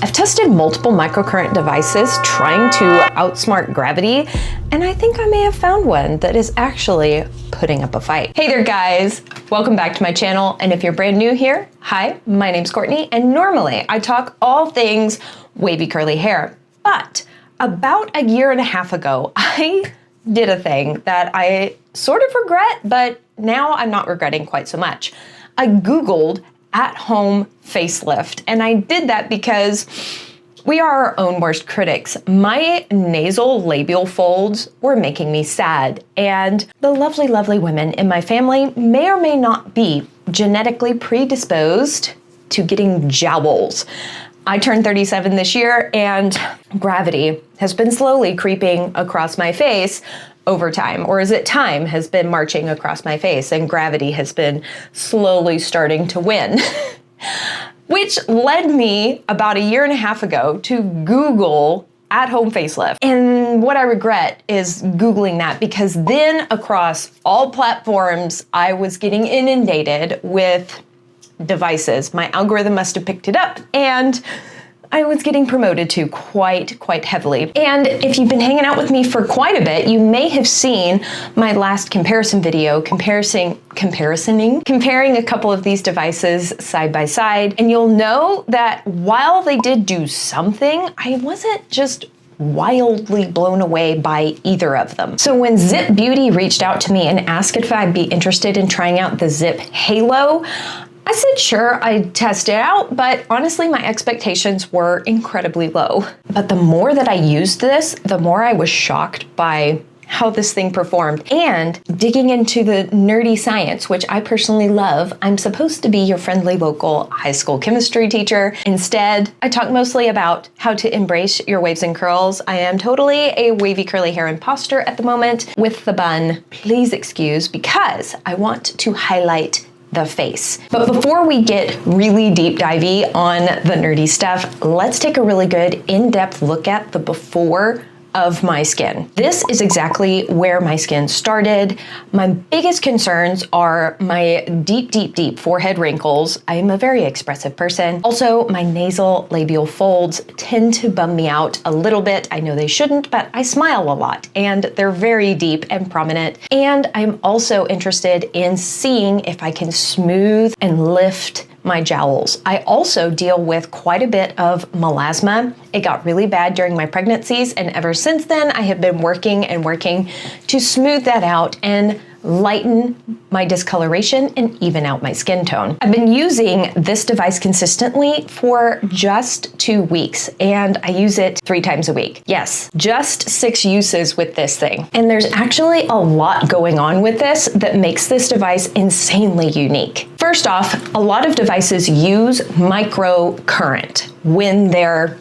I've tested multiple microcurrent devices trying to outsmart gravity, and I think I may have found one that is actually putting up a fight. Hey there guys, welcome back to my channel, and if you're brand new here, hi, my name's Courtney, and normally I talk all things wavy curly hair, but about a year and a half ago, I did a thing that I sort of regret, but now I'm not regretting quite so much. I Googled at-home facelift, and I did that because we are our own worst critics. My nasal labial folds were making me sad, and the lovely, lovely women in my family may or may not be genetically predisposed to getting jowls. I turned 37 this year, and gravity has been slowly creeping across my face over time, or is it time has been marching across my face and gravity has been slowly starting to win. Which led me about a year and a half ago to Google at-home facelift. And what I regret is Googling that, because then across all platforms, I was getting inundated with devices. My algorithm must have picked it up, and I was getting promoted to quite heavily. And if you've been hanging out with me for quite a bit, you may have seen my last comparison video comparing a couple of these devices side by side. And you'll know that while they did do something, I wasn't just wildly blown away by either of them. So when ZIIP Beauty reached out to me and asked if I'd be interested in trying out the ZIIP HALO, I said sure, I'd test it out, but honestly my expectations were incredibly low. But the more that I used this, the more I was shocked by how this thing performed. And digging into the nerdy science, which I personally love, I'm supposed to be your friendly local high school chemistry teacher. Instead, I talk mostly about how to embrace your waves and curls. I am totally a wavy curly hair imposter at the moment with the bun. Please excuse, because I want to highlight the face. But before we get really deep divey on the nerdy stuff, let's take a really good in-depth look at the before of my skin. This is exactly where my skin started. My biggest concerns are my deep forehead wrinkles. I am a very expressive person. Also, my nasal labial folds tend to bum me out a little bit. I know they shouldn't, but I smile a lot and they're very deep and prominent. And I'm also interested in seeing if I can smooth and lift my jowls. I also deal with quite a bit of melasma. It got really bad during my pregnancies, and ever since then I have been working to smooth that out and lighten my discoloration and even out my skin tone. I've been using this device consistently for just 2 weeks, and I use it 3 times a week. Yes, just 6 uses with this thing. And there's actually a lot going on with this that makes this device insanely unique. First off, a lot of devices use microcurrent when they're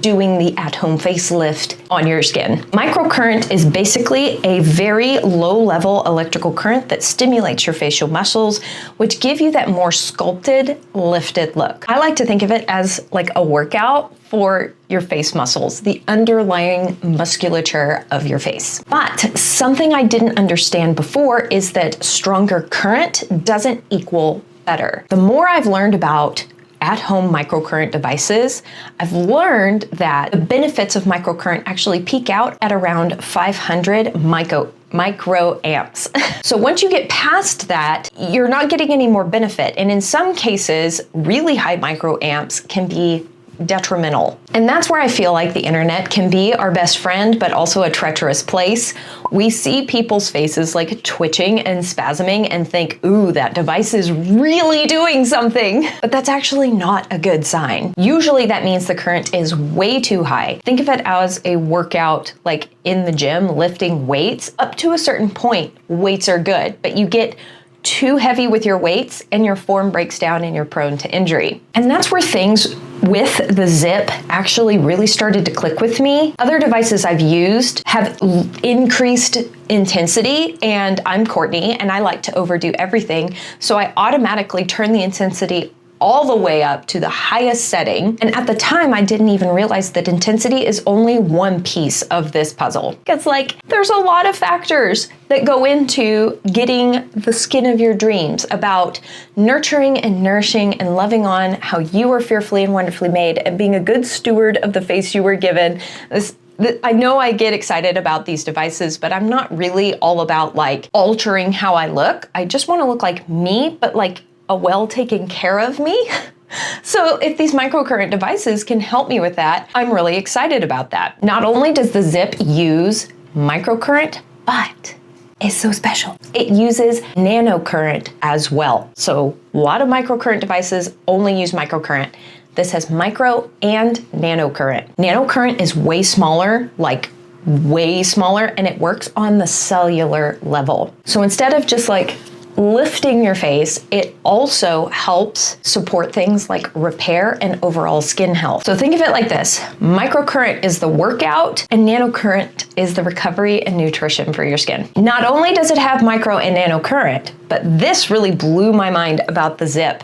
doing the at-home facelift on your skin. Microcurrent is basically a very low-level electrical current that stimulates your facial muscles, which give you that more sculpted, lifted look. I like to think of it as like a workout for your face muscles, the underlying musculature of your face. But something I didn't understand before is that stronger current doesn't equal better. The more I've learned about at-home microcurrent devices, I've learned that the benefits of microcurrent actually peak out at around 500 microamps. So once you get past that, you're not getting any more benefit. And in some cases, really high microamps can be detrimental. And that's where I feel like the internet can be our best friend, but also a treacherous place. We see people's faces like twitching and spasming and think, ooh, that device is really doing something. But that's actually not a good sign. Usually that means the current is way too high. Think of it as a workout, like in the gym, lifting weights. Up to a certain point, weights are good, but you get too heavy with your weights and your form breaks down and you're prone to injury. And that's where things with the ZIIP actually really started to click with me. Other devices I've used have increased intensity, and I'm Courtney and I like to overdo everything. So I automatically turn the intensity all the way up to the highest setting. And at the time, I didn't even realize that intensity is only one piece of this puzzle. It's like, there's a lot of factors that go into getting the skin of your dreams, about nurturing and nourishing and loving on how you were fearfully and wonderfully made and being a good steward of the face you were given. I know I get excited about these devices, but I'm not really all about like altering how I look. I just want to look like me, but like a well taken care of me. So if these microcurrent devices can help me with that, I'm really excited about that. Not only does the ZIIP use microcurrent, but it's so special. It uses nanocurrent as well. So a lot of microcurrent devices only use microcurrent. This has micro and nanocurrent. Nanocurrent is way smaller, like way smaller, and it works on the cellular level. So instead of just like lifting your face, it also helps support things like repair and overall skin health. So think of it like this. Microcurrent is the workout and nanocurrent is the recovery and nutrition for your skin. Not only does it have micro and nanocurrent, but this really blew my mind about the ZIIP.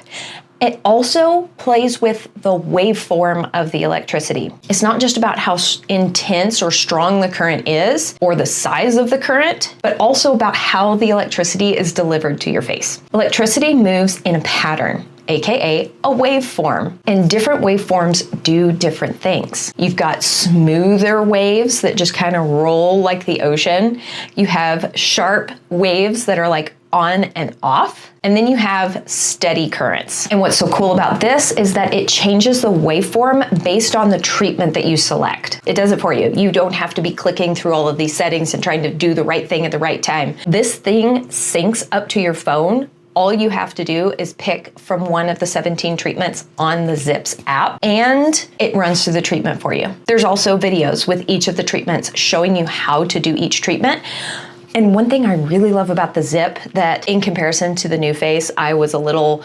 It also plays with the waveform of the electricity. It's not just about how intense or strong the current is or the size of the current, but also about how the electricity is delivered to your face. Electricity moves in a pattern, aka a waveform, and different waveforms do different things. You've got smoother waves that just kind of roll like the ocean. You have sharp waves that are like on and off, and then you have steady currents. And what's so cool about this is that it changes the waveform based on the treatment that you select. It does it for you. You don't have to be clicking through all of these settings and trying to do the right thing at the right time. This thing syncs up to your phone. All you have to do is pick from one of the 17 treatments on the ZIIP's app, and it runs through the treatment for you. There's also videos with each of the treatments showing you how to do each treatment. And one thing I really love about the ZIIP, that in comparison to the NuFace, I was a little,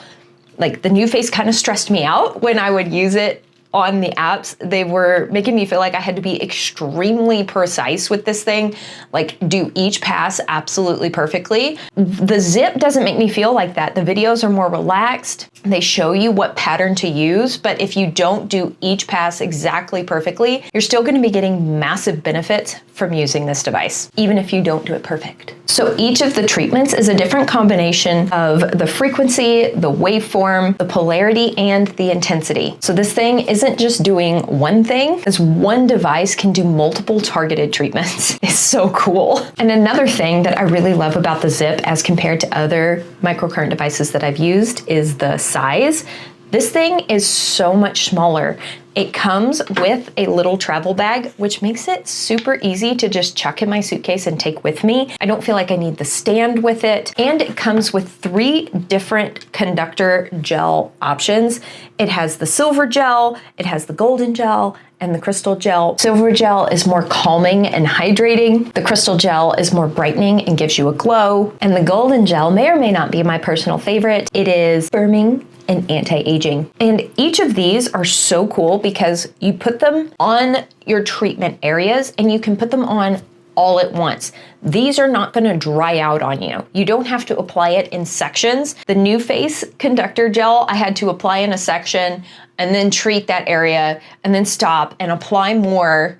like the NuFace kind of stressed me out when I would use it on the apps. They were making me feel like I had to be extremely precise with this thing, like do each pass absolutely perfectly. The ZIIP doesn't make me feel like that. The videos are more relaxed. They show you what pattern to use, but if you don't do each pass exactly perfectly, you're still going to be getting massive benefits from using this device, even if you don't do it perfect. So each of the treatments is a different combination of the frequency, the waveform, the polarity, and the intensity. So this thing isn't just doing one thing. This one device can do multiple targeted treatments. It's so cool. And another thing that I really love about the ZIIP as compared to other microcurrent devices that I've used is the size. This thing is so much smaller. It comes with a little travel bag, which makes it super easy to just chuck in my suitcase and take with me. I don't feel like I need the stand with it. And it comes with 3 different conductor gel options. It has the silver gel, it has the golden gel, and the crystal gel. Silver gel is more calming and hydrating. The crystal gel is more brightening and gives you a glow. And the golden gel may or may not be my personal favorite. It is firming and anti-aging. And each of these are so cool because you put them on your treatment areas and you can put them on all at once. These are not going to dry out on you. You don't have to apply it in sections. The NuFace conductor gel, I had to apply in a section and then treat that area and then stop and apply more,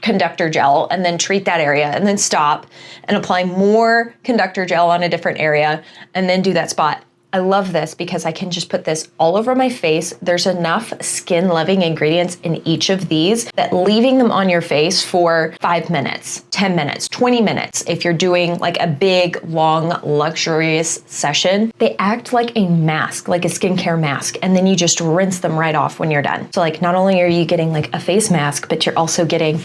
conductor gel and then treat that area and then stop and apply more conductor gel on a different area and then do that spot. I love this because I can just put this all over my face. There's enough skin-loving ingredients in each of these that leaving them on your face for 5 minutes, 10 minutes, 20 minutes, if you're doing like a big, long, luxurious session, they act like a mask, like a skincare mask, and then you just rinse them right off when you're done. So like not only are you getting like a face mask, but you're also getting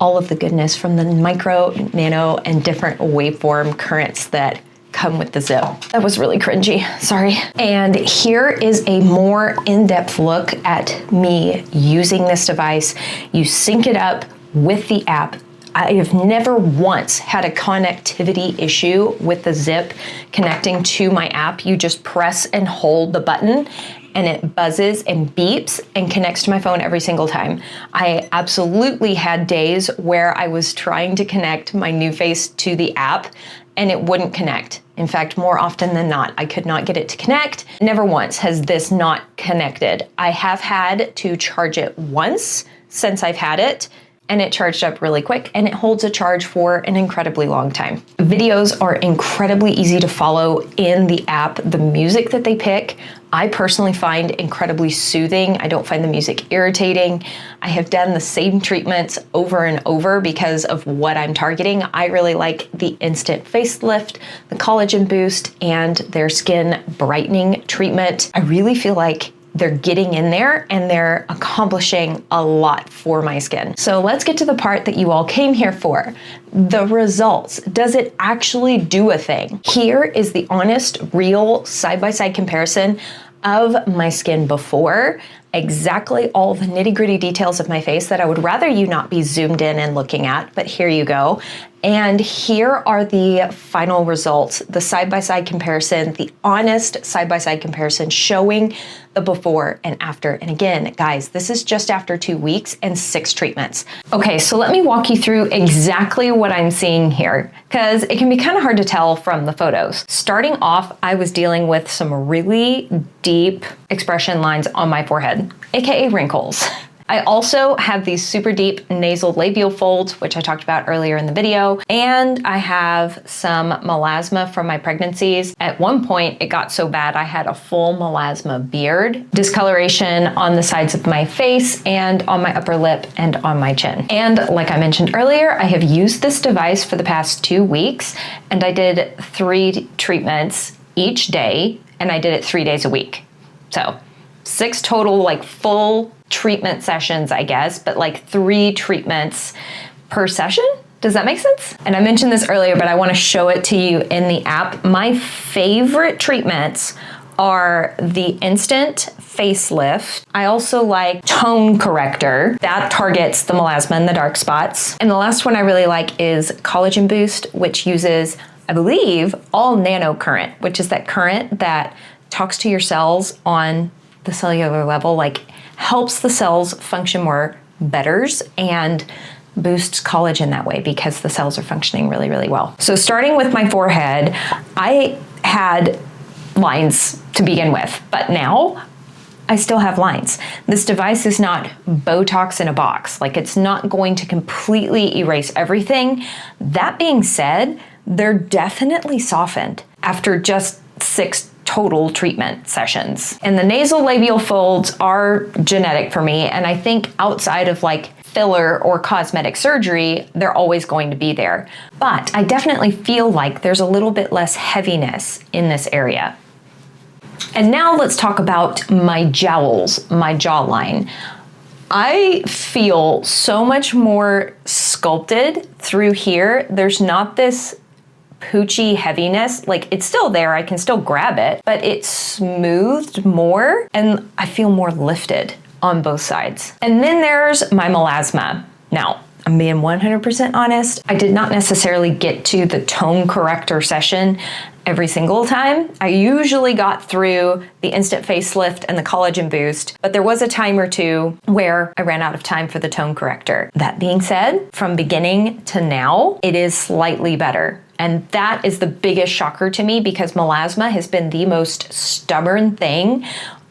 all of the goodness from the micro, nano, and different waveform currents that come with the ZIIP. That was really cringy, sorry. And here is a more in-depth look at me using this device. You sync it up with the app. I have never once had a connectivity issue with the ZIIP connecting to my app. You just press and hold the button and it buzzes and beeps and connects to my phone every single time. I absolutely had days where I was trying to connect my NuFace to the app and it wouldn't connect. In fact, more often than not, I could not get it to connect. Never once has this not connected. I have had to charge it once since I've had it, and it charged up really quick, and it holds a charge for an incredibly long time. Videos are incredibly easy to follow in the app. The music that they pick, I personally find incredibly soothing. I don't find the music irritating. I have done the same treatments over and over because of what I'm targeting. I really like the instant facelift, the collagen boost, and their skin brightening treatment. I really feel like they're getting in there and they're accomplishing a lot for my skin. So let's get to the part that you all came here for. The results. Does it actually do a thing? Here is the honest, real side-by-side comparison of my skin before, exactly all the nitty-gritty details of my face that I would rather you not be zoomed in and looking at, but here you go. And here are the final results, the side-by-side comparison, the honest side-by-side comparison showing the before and after. And again, guys, this is just after 2 weeks and 6 treatments. Okay, so let me walk you through exactly what I'm seeing here, because it can be kind of hard to tell from the photos. Starting off, I was dealing with some really deep expression lines on my forehead, AKA wrinkles. I also have these super deep nasal labial folds, which I talked about earlier in the video, and I have some melasma from my pregnancies. At one point, it got so bad I had a full melasma beard, discoloration on the sides of my face and on my upper lip and on my chin. And like I mentioned earlier, I have used this device for the past 2 weeks, and I did 3 treatments each day, and I did it 3 days a week. So 6 total, like full treatment sessions, I guess, but like 3 treatments per session. Does that make sense? And I mentioned this earlier, but I want to show it to you in the app. My favorite treatments are the instant facelift. I also like tone corrector. That targets the melasma and the dark spots. And the last one I really like is collagen boost, which uses, I believe, all nanocurrent, which is that current that talks to your cells on the cellular level, like helps the cells function more better and boosts collagen that way because the cells are functioning really, really well. So starting with my forehead, I had lines to begin with, but now I still have lines. This device is not Botox in a box. Like, it's not going to completely erase everything. That being said, they're definitely softened after just 6 total treatment sessions. And the nasal labial folds are genetic for me, and I think outside of like filler or cosmetic surgery, they're always going to be there. But I definitely feel like there's a little bit less heaviness in this area. And now let's talk about my jowls, my jawline. I feel so much more sculpted through here. There's not this poochy heaviness. Like, it's still there, I can still grab it, but it's smoothed more and I feel more lifted on both sides. And then there's my melasma. Now, I'm being 100% honest, I did not necessarily get to the tone corrector session every single time. I usually got through the instant facelift and the collagen boost, but there was a time or two where I ran out of time for the tone corrector. That being said, from beginning to now, it is slightly better. And that is the biggest shocker to me because melasma has been the most stubborn thing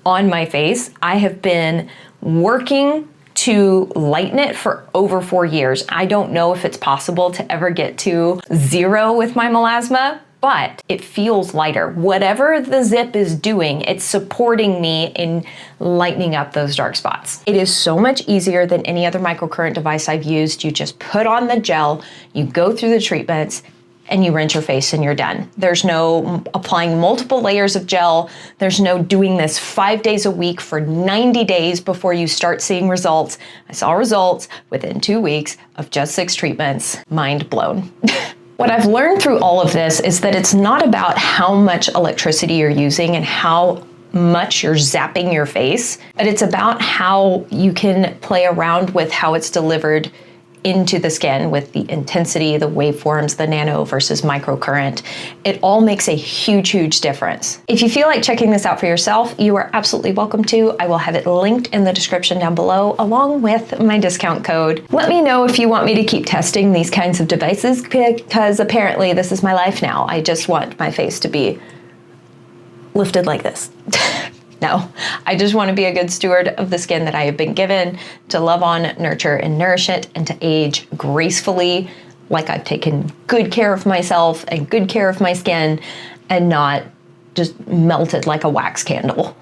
on my face. I have been working to lighten it for over 4 years. I don't know if it's possible to ever get to 0 with my melasma, but it feels lighter. Whatever the ZIIP is doing, it's supporting me in lightening up those dark spots. It is so much easier than any other microcurrent device I've used. You just put on the gel, you go through the treatments, and you rinse your face and you're done. There's no applying multiple layers of gel. There's no doing this 5 days a week for 90 days before you start seeing results. I saw results within 2 weeks of just 6 treatments. Mind blown. What I've learned through all of this is that it's not about how much electricity you're using and how much you're zapping your face, but it's about how you can play around with how it's delivered into the skin with the intensity, the waveforms, the nano versus microcurrent. It all makes a huge, huge difference. If you feel like checking this out for yourself, you are absolutely welcome to. I will have it linked in the description down below, along with my discount code. Let me know if you want me to keep testing these kinds of devices, because apparently this is my life now. I just want my face to be lifted like this. No, I just want to be a good steward of the skin that I have been given, to love on, nurture, and nourish it, and to age gracefully, like I've taken good care of myself and good care of my skin, and not just melted like a wax candle.